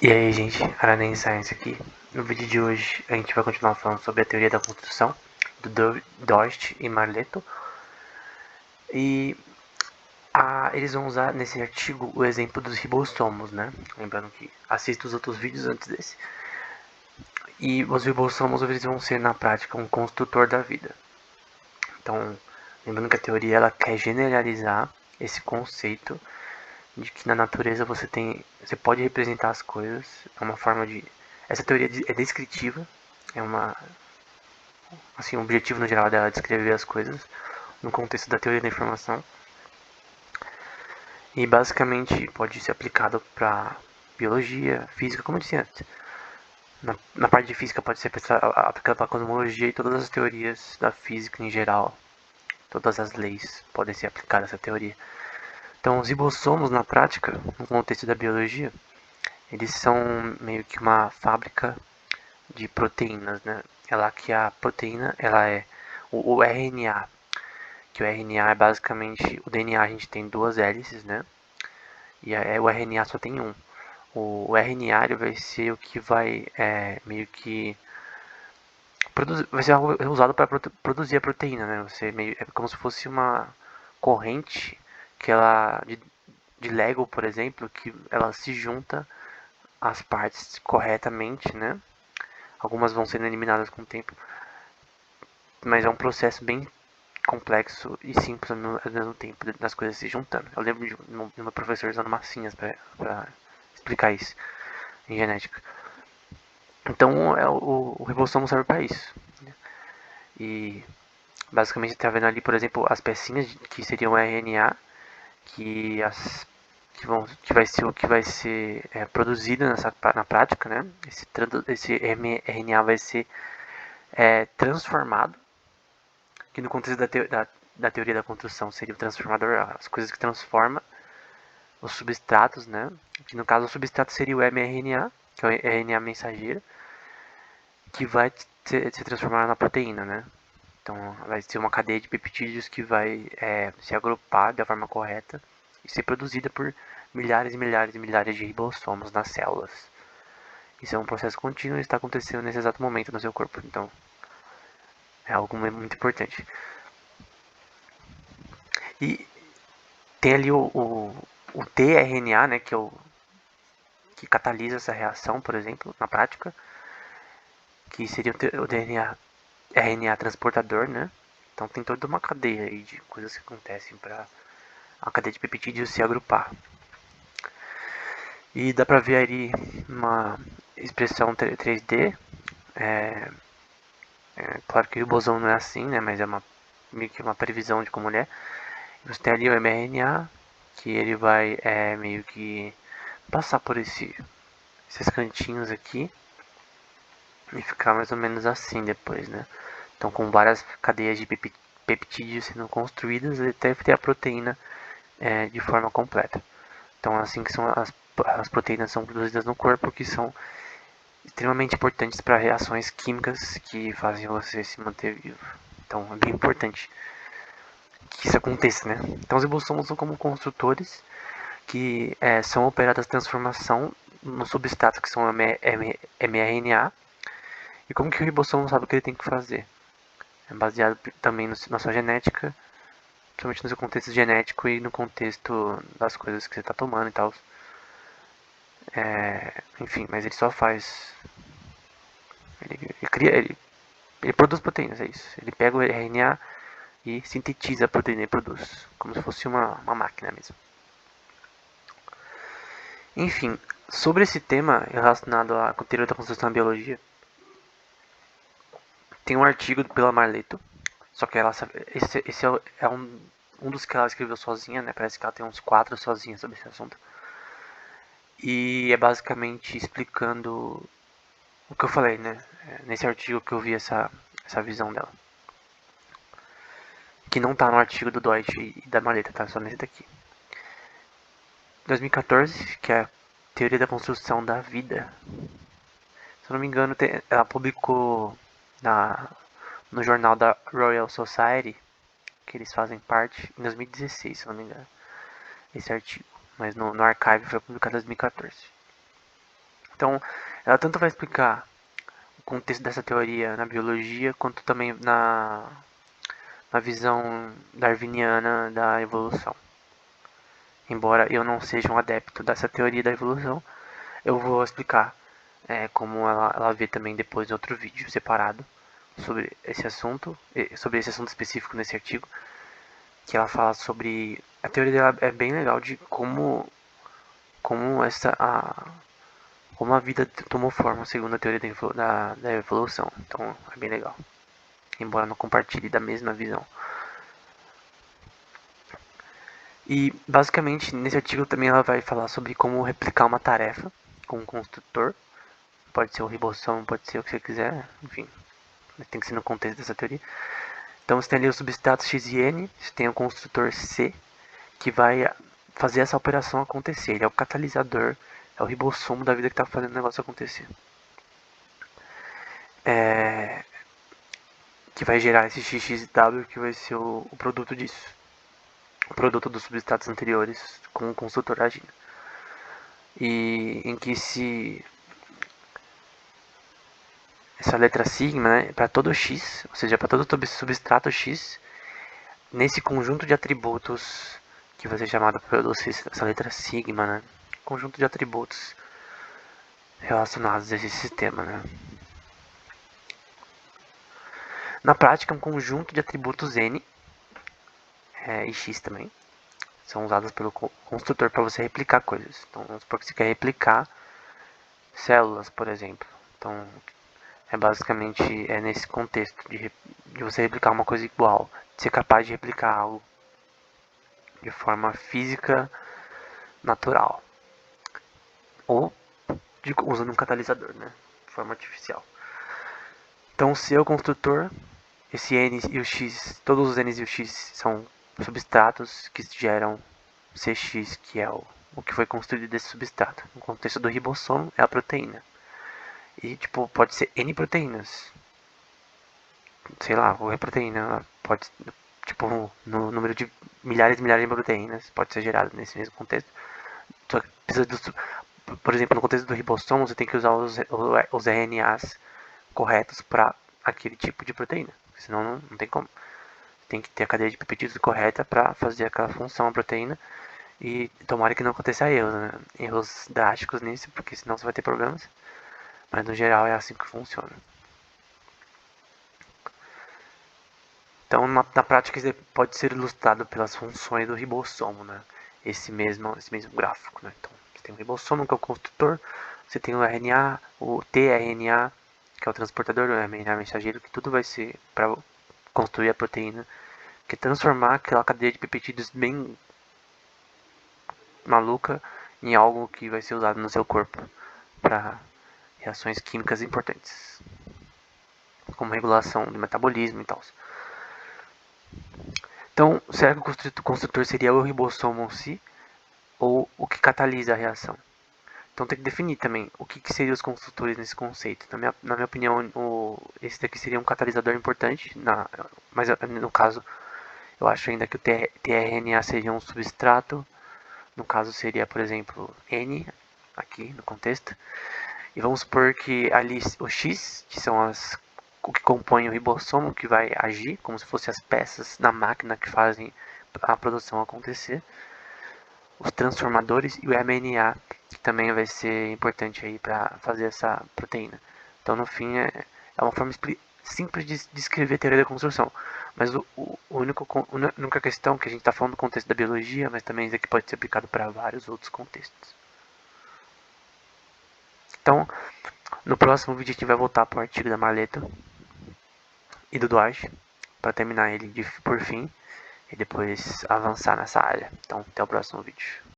E aí, gente, Aranem Science aqui. No vídeo de hoje a gente vai continuar falando sobre a teoria da construção do Dost e Marletto. E eles vão usar nesse artigo o exemplo dos ribossomos, né? Lembrando que assista os outros vídeos antes desse. E os ribossomos eles vão ser na prática um construtor da vida. Então, lembrando que a teoria ela quer generalizar esse conceito de que na natureza você pode representar as coisas. É uma forma de essa teoria é descritiva, é uma assim, o objetivo no geral dela é descrever as coisas no contexto da teoria da informação e basicamente pode ser aplicado para biologia, física, como eu disse antes. Na parte de física pode ser aplicado para cosmologia e todas as teorias da física em geral, todas as leis podem ser aplicadas a essa teoria. Então, os ribossomos na prática, no contexto da biologia, eles são meio que uma fábrica de proteínas, né? É lá que a proteína, ela é o RNA, que o RNA é basicamente o DNA, a gente tem duas hélices, né? E o RNA só tem um. O RNA ele vai ser o que vai meio que vai ser algo usado para produzir a proteína, né? É como se fosse uma corrente que ela de Lego, por exemplo, que ela se junta as partes corretamente, né? Algumas vão sendo eliminadas com o tempo, mas é um processo bem complexo e simples ao mesmo tempo, das coisas se juntando. Eu lembro de meu professor usando massinhas para explicar isso em genética. Então o ribossomo serve para isso. E basicamente está vendo ali, por exemplo, as pecinhas que seriam RNA, que as que vai ser o que vai ser produzido na prática, né? Esse RNA vai ser transformado, que no contexto da teoria da construção seria o transformador, as coisas que transformam os substratos, né? Que no caso o substrato seria o mRNA, que é o RNA mensageiro, que vai se transformar na proteína, né? Então vai ser uma cadeia de peptídeos que vai se agrupar da forma correta e ser produzida por milhares e milhares e milhares de ribossomos nas células. Isso é um processo contínuo e está acontecendo nesse exato momento no seu corpo. Então é algo muito importante. E tem ali o tRNA, né, que é o que catalisa essa reação, por exemplo, na prática, que seria o DNA, RNA transportador, né? Então tem toda uma cadeia aí de coisas que acontecem para a cadeia de peptídeos se agrupar. E dá pra ver ali uma expressão 3D. É, claro que o bosão não é assim, né? Mas é meio que uma previsão de como ele é. Você tem ali o mRNA, que ele vai meio que passar por esses cantinhos aqui e ficar mais ou menos assim depois, né? Então, com várias cadeias de peptídeos sendo construídas até ter a proteína de forma completa. Então, assim que são as proteínas são produzidas no corpo, que são extremamente importantes para reações químicas que fazem você se manter vivo. Então, é bem importante que isso aconteça, né? Então, os ribossomos são como construtores que são operadas a transformação no substrato que são mRNA. E como que o ribossomo sabe o que ele tem que fazer? É baseado também na sua genética, principalmente no seu contexto genético e no contexto das coisas que você está tomando e tal. Enfim, mas ele só faz. Ele cria. Ele produz proteínas, é isso. Ele pega o RNA e sintetiza a proteína e produz. Como se fosse uma máquina mesmo. Enfim, sobre esse tema relacionado à teoria da construção da biologia, tem um artigo pela Marleto. Só que esse é um dos que ela escreveu sozinha, né? Parece que ela tem uns 4 sozinha sobre esse assunto. E é basicamente explicando o que eu falei, né? Nesse artigo que eu vi essa visão dela. Que não tá no artigo do Deutsch e da Maleta, tá só nesse daqui. 2014, que é a teoria da construção da vida. Se eu não me engano, ela publicou no jornal da Royal Society, que eles fazem parte, em 2016, se eu não me engano, esse artigo. Mas no archive foi publicado em 2014. Então, ela tanto vai explicar o contexto dessa teoria na biologia, quanto também na visão darwiniana da evolução. Embora eu não seja um adepto dessa teoria da evolução, eu vou explicar como ela vê também depois em outro vídeo separado sobre esse assunto específico nesse artigo, que ela fala sobre a teoria dela é bem legal de como a vida tomou forma segundo a teoria da evolução. Então é bem legal, embora não compartilhe da mesma visão. E basicamente nesse artigo também ela vai falar sobre como replicar uma tarefa com um construtor. Pode ser o ribossomo, pode ser o que você quiser, enfim, tem que ser no contexto dessa teoria. Então você tem ali o substrato X e N, você tem o construtor C, que vai fazer essa operação acontecer. Ele é o catalisador, é o ribossomo da vida que está fazendo o negócio acontecer. Que vai gerar esse XXW, que vai ser o produto disso. O produto dos substratos anteriores com o construtor agindo. E em que essa letra sigma, né, para todo x, ou seja, para todo substrato x, nesse conjunto de atributos que vai ser chamado por essa letra sigma, né, conjunto de atributos relacionados a esse sistema, né. Na prática, um conjunto de atributos n e x também são usados pelo construtor para você replicar coisas. Então, vamos supor que você quer replicar células, por exemplo. Então, basicamente nesse contexto de você replicar uma coisa igual, de ser capaz de replicar algo de forma física natural, ou usando um catalisador, né, de forma artificial. Então, se é o construtor, esse n e o x, todos os n e o x são substratos que geram Cx, que é o que foi construído desse substrato. No contexto do ribossomo, é a proteína. E, tipo, pode ser N proteínas. Sei lá, qualquer proteína pode, tipo, no número de milhares e milhares de proteínas pode ser gerado nesse mesmo contexto. Só que precisa por exemplo, no contexto do ribossomo, você tem que usar os RNAs corretos para aquele tipo de proteína. Senão não tem como. Tem que ter a cadeia de peptídeos correta para fazer aquela função a proteína. E tomara que não aconteça erros, né? Erros drásticos nisso, porque senão você vai ter problemas. Mas no geral é assim que funciona. Então, na prática, isso pode ser ilustrado pelas funções do ribossomo, né? Esse mesmo gráfico, né? Então, você tem o ribossomo, que é o construtor, você tem o RNA, o tRNA, que é o transportador, o RNA mensageiro, que tudo vai ser para construir a proteína, que é transformar aquela cadeia de peptídeos bem maluca em algo que vai ser usado no seu corpo para reações químicas importantes, como regulação do metabolismo e tal. Então, será que o construtor seria o ribossomo em si ou o que catalisa a reação? Então tem que definir também o que seriam os construtores nesse conceito. Na minha opinião, esse daqui seria um catalisador importante, mas no caso eu acho ainda que o tRNA seria um substrato. No caso seria, por exemplo, N, aqui no contexto. E vamos supor que ali o X, que são o que compõe o ribossomo, que vai agir como se fossem as peças na máquina que fazem a produção acontecer. Os transformadores e o mRNA, que também vai ser importante aí para fazer essa proteína. Então, no fim, é uma forma simples de descrever a teoria da construção. Mas a única questão que a gente está falando do contexto da biologia, mas também isso aqui pode ser aplicado para vários outros contextos. Então, no próximo vídeo a gente vai voltar para o artigo da Marleto e do Duarte, para terminar ele por fim, e depois avançar nessa área. Então, até o próximo vídeo.